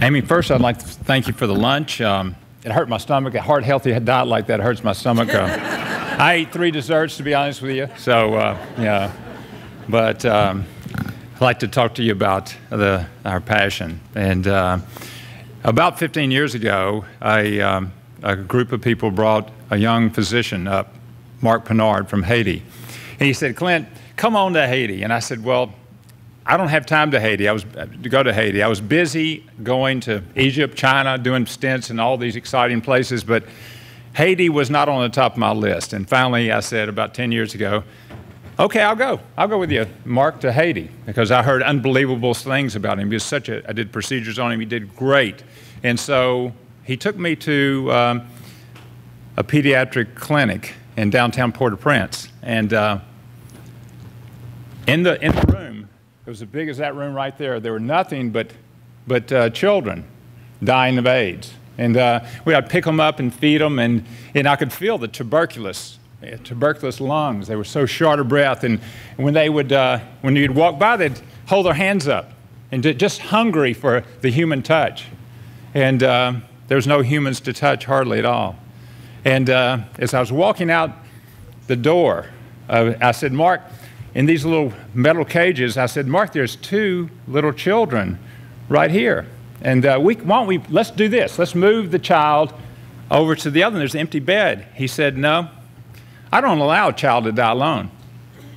Amy, first I'd like to thank you for the lunch. It hurt my stomach. A heart-healthy diet like that hurts my stomach. I ate 3 desserts, to be honest with you. So, yeah. But I'd like to talk to you about our passion. And about 15 years ago, a group of people brought a young physician up, Mark Pinard from Haiti. And he said, "Clint, come on to Haiti." And I said, "Well, I don't have time to go to Haiti. I was busy going to Egypt, China, doing stints in all these exciting places, but Haiti was not on the top of my list." And finally, I said about 10 years ago, "Okay, I'll go. I'll go with you, Mark, to Haiti," because I heard unbelievable things about him. He was I did procedures on him. He did great. And so he took me to a pediatric clinic in downtown Port-au-Prince. And in the room, it was as big as that room right there. There were nothing but children dying of AIDS. And we had to pick them up and feed them, and I could feel the tuberculous lungs. They were so short of breath. And when when you'd walk by, they'd hold their hands up and just hungry for the human touch. And there's no humans to touch hardly at all. And as I was walking out the door, I said, "Mark," in these little metal cages, I said, "Mark, there's 2 little children right here. And let's do this. Let's move the child over to the other one. There's an empty bed." He said, "No, I don't allow a child to die alone."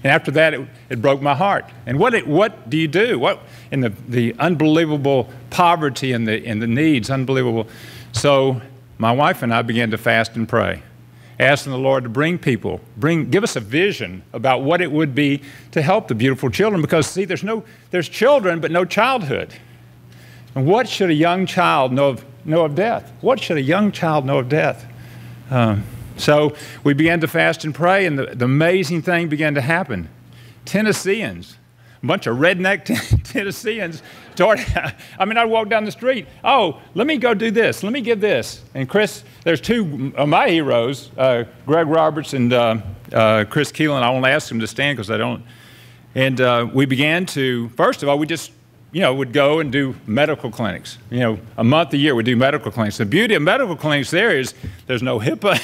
And after that, it broke my heart. And what do you do? In the unbelievable poverty and the needs, unbelievable. So my wife and I began to fast and pray, asking the Lord to give us a vision about what it would be to help the beautiful children. Because, see, there's children, but no childhood. And what should a young child know of death? What should a young child know of death? So we began to fast and pray, and the amazing thing began to happen. Tennesseans, a bunch of redneck Tennesseans, I'd walk down the street. "Oh, let me go do this. Let me give this." And Chris, there's 2 of my heroes, Greg Roberts and Chris Keelan. I won't ask them to stand because I don't. And we began to, first of all, we just would go and do medical clinics. A month a year we'd do medical clinics. The beauty of medical clinics there is there's no HIPAA,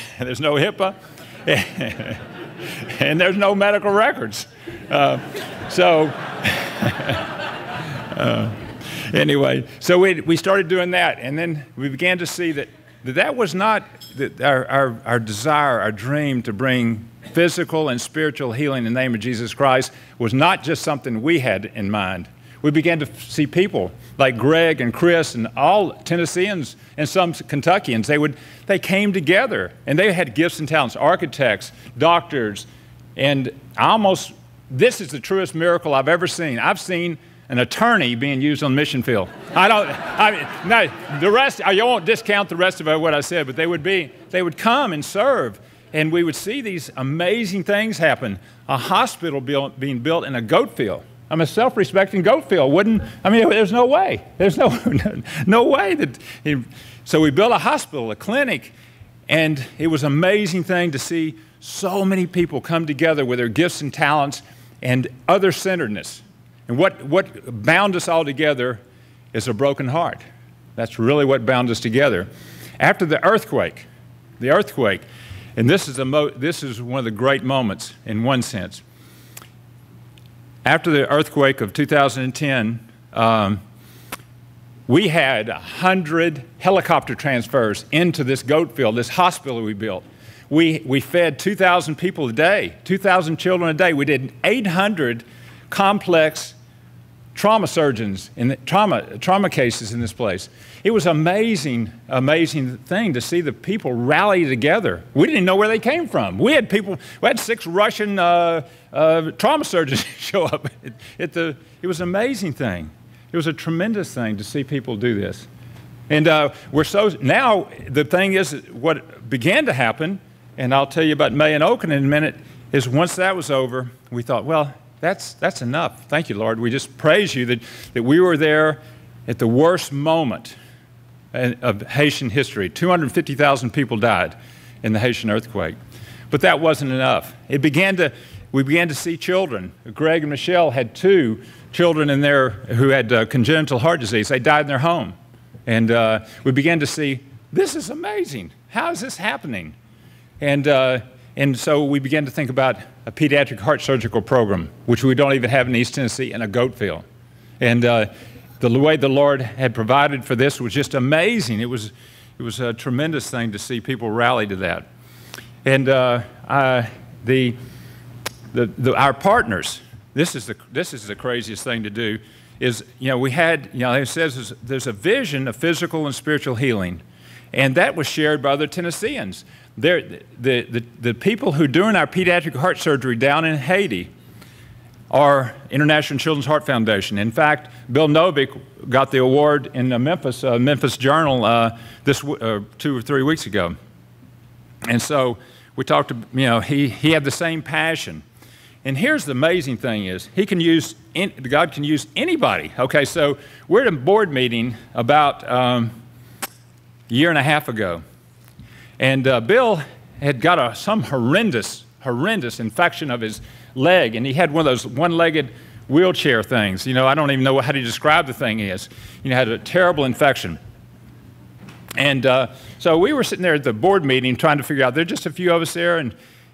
and there's no medical records. Anyway, so we started doing that, and then we began to see that was not our desire, our dream to bring physical and spiritual healing in the name of Jesus Christ was not just something we had in mind. We began to see people like Greg and Chris and all Tennesseans and some Kentuckians. They came together, and they had gifts and talents, architects, doctors, and this is the truest miracle I've ever seen. I've seen an attorney being used on the mission field. The rest, I won't discount the rest of what I said, but they would come and serve, and we would see these amazing things happen. A hospital being built in a goat field. I'm a self-respecting goat field. There's no way. There's no way that. So we built a hospital, a clinic, and it was an amazing thing to see so many people come together with their gifts and talents and other-centeredness. And what bound us all together is a broken heart. That's really what bound us together. After the earthquake, and this is one of the great moments in one sense. After the earthquake of 2010, we had 100 helicopter transfers into this goat field, this hospital we built. We fed 2,000 people a day, 2,000 children a day. We did 800 complex trauma surgeons in trauma cases in this place. It was amazing thing to see the people rally together. We didn't know where they came from. We had 6 Russian trauma surgeons show up. It was an amazing thing. It was a tremendous thing to see people do this. And now the thing is, what began to happen, and I'll tell you about May and Oakland in a minute, is once that was over, we thought, well, that's enough. Thank you, Lord. We just praise you that we were there at the worst moment of Haitian history. 250,000 people died in the Haitian earthquake. But that wasn't enough. We began to see children. Greg and Michelle had 2 children in there who had congenital heart disease. They died in their home. And we began to see, this is amazing. How is this happening? And so we began to think about a pediatric heart surgical program, which we don't even have in East Tennessee, in a goat field. And the way the Lord had provided for this was just amazing. It was a tremendous thing to see people rally to that. And our partners, this is the craziest thing to do, is, we had, it says there's a vision of physical and spiritual healing, and that was shared by other Tennesseans. The people who doing our pediatric heart surgery down in Haiti are International Children's Heart Foundation. In fact, Bill Novick got the award in the Memphis Journal 2 or 3 weeks ago. And so we talked to, he had the same passion. And here's the amazing thing is, God can use anybody. Okay, so we're at a board meeting about a year and a half ago. And Bill had got some horrendous infection of his leg, and he had one of those one-legged wheelchair things. I don't even know how to describe the thing is. Had a terrible infection. And so we were sitting there at the board meeting trying to figure out, there are just a few of us there,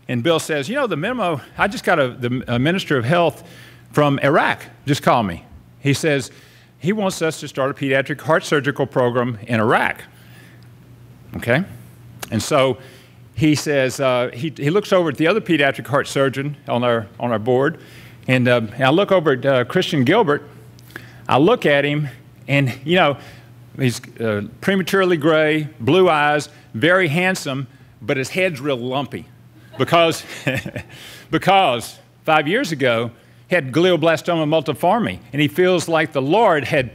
and Bill says, the memo, I just got the Minister of Health from Iraq just called me. He says he wants us to start a pediatric heart surgical program in Iraq. Okay? And so he says, he looks over at the other pediatric heart surgeon on our board, and I look over at Christian Gilbert. I look at him, and, he's prematurely gray, blue eyes, very handsome, but his head's real lumpy. Because 5 years ago, he had glioblastoma multiforme, and he feels like the Lord had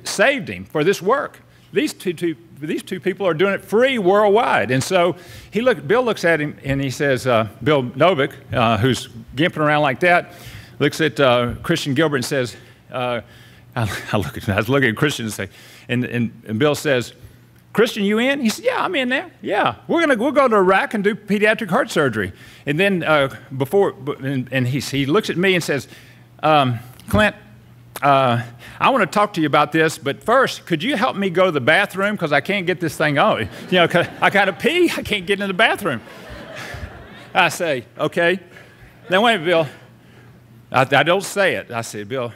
saved him for this work. These two people are doing it free worldwide. And so Bill looks at him, and he says, Bill Novick, who's gimping around like that, looks at Christian Gilbert and says, I was looking at Christian and say, and Bill says, Christian, you in? He said, yeah, I'm in there. Yeah, we'll go to Iraq and do pediatric heart surgery. And then he looks at me and says, Clint, I want to talk to you about this, but first, could you help me go to the bathroom, because I can't get this thing on. Cause I got to pee, I can't get in the bathroom. I say, okay. Now wait a minute, Bill. I don't say it. I say, Bill,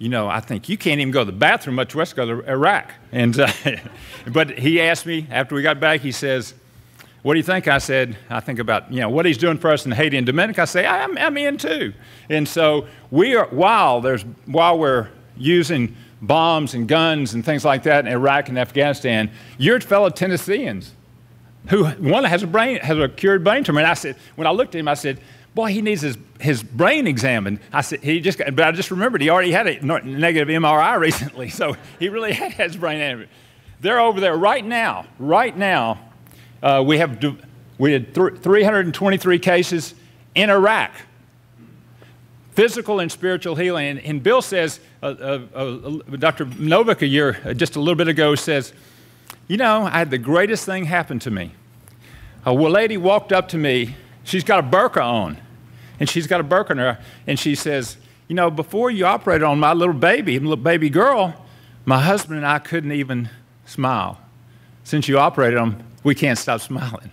I think you can't even go to the bathroom, much less go to Iraq. And but he asked me after we got back, he says, what do you think? I said, I think about, what he's doing for us in Haiti and Dominican. I say, I'm in too. And so while we're using bombs and guns and things like that in Iraq and Afghanistan, your fellow Tennesseans, one has a cured brain tumor. And I said, when I looked at him, I said, boy, he needs his brain examined. I said, but I just remembered he already had a negative MRI recently, so he really had his brain damage. They're over there right now. Right now, we had 323 cases in Iraq, physical and spiritual healing. And Bill says, Dr. Novick just a little bit ago says, I had the greatest thing happen to me. A lady walked up to me. She's got a burqa on, and she's got a burqa on her, and she says, before you operated on my little baby girl, my husband and I couldn't even smile. Since you operated on him, we can't stop smiling.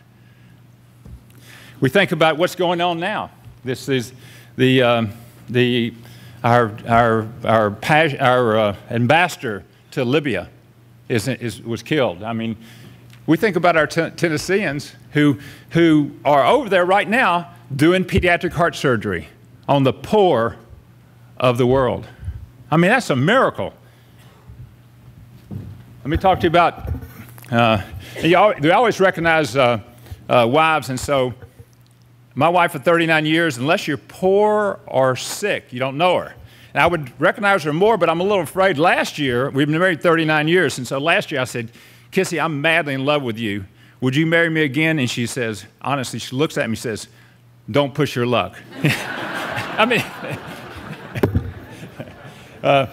We think about what's going on now. This is our ambassador to Libya was killed. I mean, we think about our Tennesseans who are over there right now doing pediatric heart surgery on the poor of the world. I mean, that's a miracle. Let me talk to you about, they always recognize wives, and so my wife for 39 years, unless you're poor or sick, you don't know her. And I would recognize her more, but I'm a little afraid. Last year, we've been married 39 years, and so last year I said, Kissy, I'm madly in love with you. Would you marry me again? And she says, honestly, she looks at me and says, don't push your luck. I mean, I'm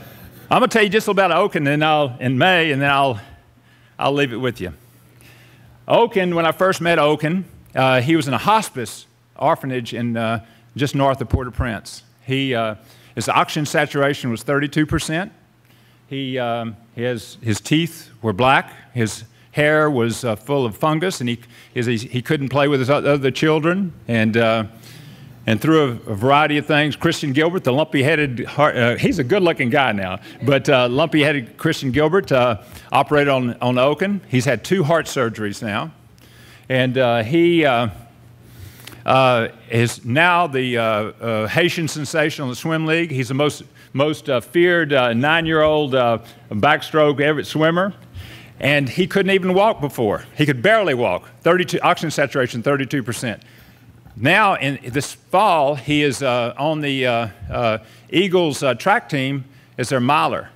going to tell you just about Oaken in May, and then I'll leave it with you. Oaken, when I first met Oaken, he was in a hospice orphanage in just north of Port-au-Prince. His oxygen saturation was 32%. his teeth were black. His hair was full of fungus, and he couldn't play with his other children. And through a variety of things, Christian Gilbert, the lumpy-headed, he's a good-looking guy now, but lumpy-headed Christian Gilbert operated on Oaken. He's had 2 heart surgeries now, and he is now the Haitian sensation on the swim league. He's the most feared 9-year-old backstroke swimmer, and he couldn't even walk before. He could barely walk. Oxygen saturation 32%. Now, in this fall, he is on the Eagles track team as their miler.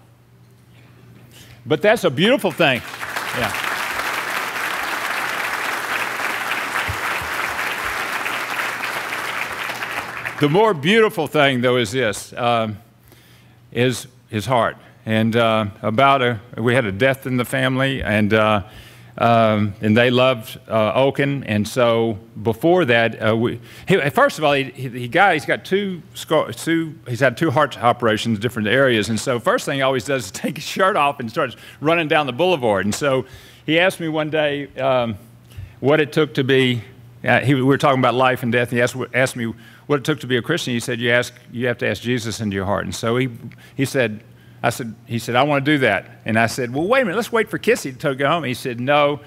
But that's a beautiful thing. Yeah. The more beautiful thing, though, is this, is his heart. And we had a death in the family, and they loved Oaken. And so before that, first of all, he's had 2 heart operations in different areas. And so first thing he always does is take his shirt off and starts running down the boulevard. And so he asked me one day what it took to be, we were talking about life and death, and he asked me what it took to be a Christian. He said, you have to ask Jesus into your heart. And so he said, I want to do that. And I said, well, wait a minute, let's wait for Kissy to go home. He said, no,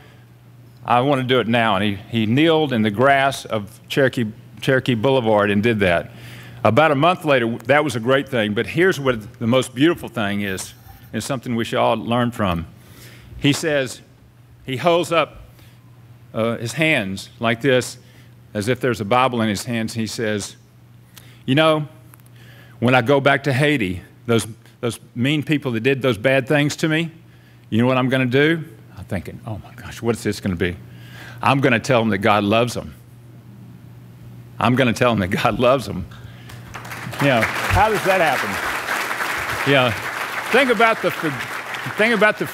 I want to do it now. And he kneeled in the grass of Cherokee Boulevard and did that. About a month later, that was a great thing. But here's what the most beautiful thing is, and something we should all learn from. He says, he holds up his hands like this, as if there's a Bible in his hands. He says, you know, when I go back to Haiti, those mean people that did those bad things to me, you know what I'm going to do? I'm thinking, oh my gosh, what's this going to be? I'm going to tell them that God loves them. I'm going to tell them that God loves them. You know, how does that happen? Yeah, think about the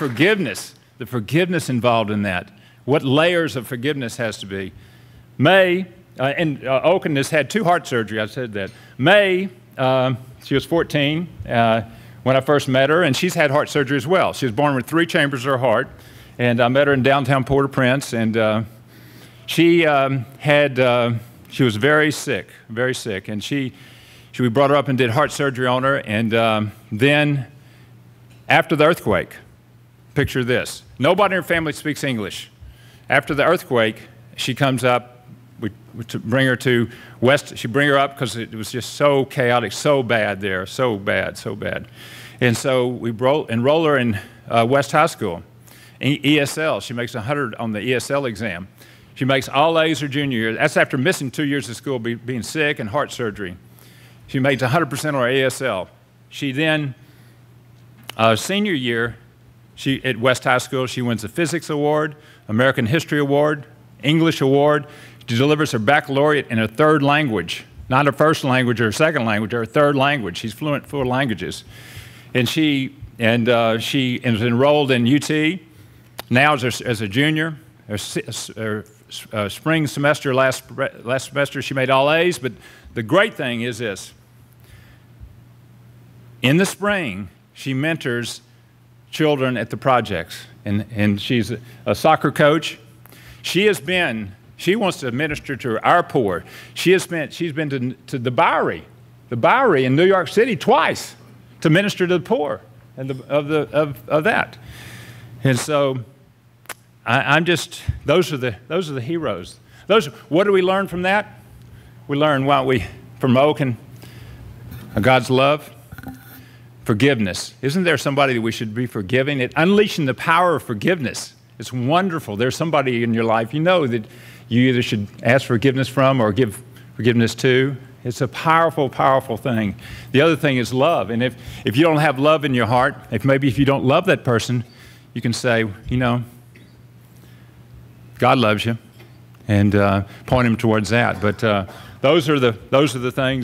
forgiveness involved in that. What layers of forgiveness has to be. Oaken has had 2 heart surgery. I said that. She was 14 when I first met her, and she's had heart surgery as well. She was born with 3 chambers of her heart, and I met her in downtown Port-au-Prince, and she was very sick, and we brought her up and did heart surgery on her, and then after the earthquake, picture this. Nobody in her family speaks English. After the earthquake, she comes up. We bring her to West. She bring her up because it was just so chaotic, so bad there, so bad. And so we enroll her in West High School, ESL. She makes 100 on the ESL exam. She makes all A's her junior year. That's after missing 2 years of school, being sick and heart surgery. She makes 100% on her ESL. She then, senior year, at West High School, she wins a physics award, American History Award, English Award. She delivers her baccalaureate in her 3rd language, not her 1st language or her 2nd language, her 3rd language. She's fluent in 4 languages. And she is enrolled in UT now as a junior. Her spring semester, last semester, she made all A's. But the great thing is this. In the spring, she mentors children at the projects. And she's a soccer coach. She wants to minister to our poor. She's been to the Bowery in New York City twice to minister to the poor and of that. And so those are the heroes. What do we learn from that? We learn from Oaken, God's love, forgiveness. Isn't there somebody that we should be forgiving? Unleashing the power of forgiveness. It's wonderful. There's somebody in your life you know that you either should ask forgiveness from or give forgiveness to. It's a powerful, powerful thing. The other thing is love. And if you don't have love in your heart, if you don't love that person, you can say, you know, God loves you, and point him towards that. But those are the things.